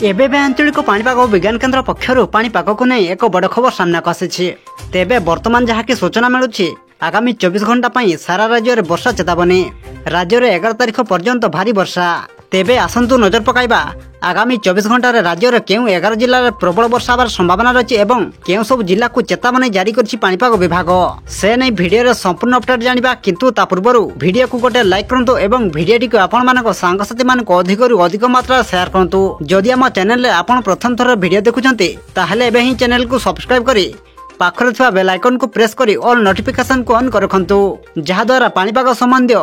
एबे आंचलिक पाणीपाग विज्ञान केन्द्र पक्षर पाणीपाग को नहीं एक बड़ खबर सामना को आसी। तेबे वर्तमान जहाँकि सूचना मिलूची आगामी 24 घंटा सारा राज्य में वर्षा चेतावनी। राज्य में 11 तारिख पर्यंत भारी वर्षा। तेबे आसंतु नजर पकाइबा आगामी 24 घंटा राज्य में केउ 11 जिले में प्रबल वर्षा होबार संभावना रही एवं केउ सब जिला को चेतावनी जारी करछि पाणीपाग विभाग। से नहीं भिडियो संपूर्ण अपडेट जानिबा, किंतु ता पूर्व भिडियो को गोटे लाइक करंतु एवं भिडियोटी को आपण मानक सांगसाथी मानक अधिक मात्रा शेयर करंतु। जदि आम चैनल रे आपण प्रथम थर भिडियो देखुछंती ताहले एबे ही चैनल को सब्सक्राइब करी पाखरे थिबा बेल आइकन को प्रेस करी ऑल नोटिफिकेशन को ऑन कर रखंतु, जहा द्वारा पाणीपाग संबंधी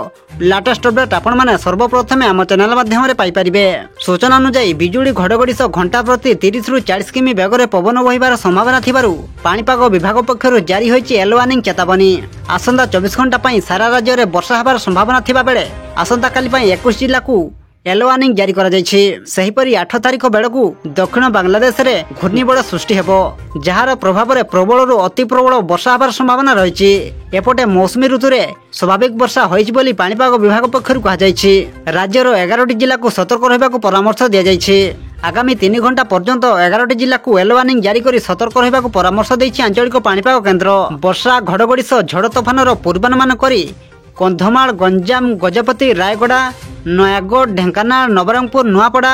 लेटेस्ट अपडेट आपण माने सर्वप्रथमे आम चैनल माध्यम रे पाई परिबे। सूचना अनुसार बिजुली घड़घड़ी सह घंटा प्रति 30 रु 40 किमी बेगर पवन बहिबार संभावना थिबारु पाणीपाग विभाग पक्षरु जारी होईछि येलो वार्निंग चेतावनी। आसंता 24 घंटा सारा राज्य में वर्षा होबार संभावना थिबा बेले आसंता काली 21 जिला को येलो वार्निंग जारी करा जायछि। सेहिपरि 8 तारिख बेलकु दक्षिण बांग्लादेश रे घूर्णिबड़ सृष्टि हेबो, जहार प्रभाव रे प्रबल रु अति प्रबल वर्षा होबार संभावना रहिछि। एपटे मौसुमी ऋतु रे स्वाभाविक वर्षा होइछि बोली पाणीपाग विभाग पक्षरु कहा जायछि। राज्यर 11टी जिला को सतर्क रहबाकू परामर्श दिया जायछि। आगामी 3 घंटा पर्यंत 11टी जिला को येलो वार्निंग जारी करी सतर्क रहबाकू परामर्श दैछि आंचलिक पाणीपाग केन्द्र। वर्षा घड़घड़ी सह झड़ तोफानर पूर्वानुमान करी कंधमाल, गंजाम, गजपति, रायगड़ा, नयागढ़, ढेंकानाल, नवरंगपुर, नुआपड़ा,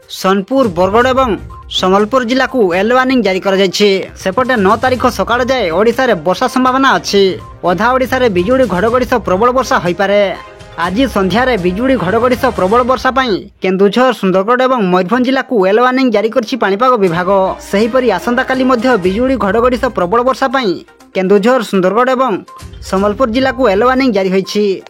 सोनपुर, बरगड़ एवं सम्बलपुर जिला को येलो वार्निंग जारी करा जायछि। सेपटे 9 तारिख सकाळ जाए ओडिशा रे वर्षा संभावना अछि। अधा ओडिशा रे बिजुली घड़घड़ी सह प्रबल वर्षा होई पारे। आज संध्या रे बिजुली घड़घड़ी सह प्रबल वर्षा पई केन्दुझर, सुंदरगढ़ एवं मयूरभंज जिला को येलो वार्निंग जारी करछि पाणीपाग विभाग। सेहिपरि आसंता काली मध्ये बिजुली घड़घड़ी सह प्रबल वर्षा पई केन्दुझर, सुंदरगढ़ एवं सम्बलपुर जिला को येलो वार्निंग जारी होईछि।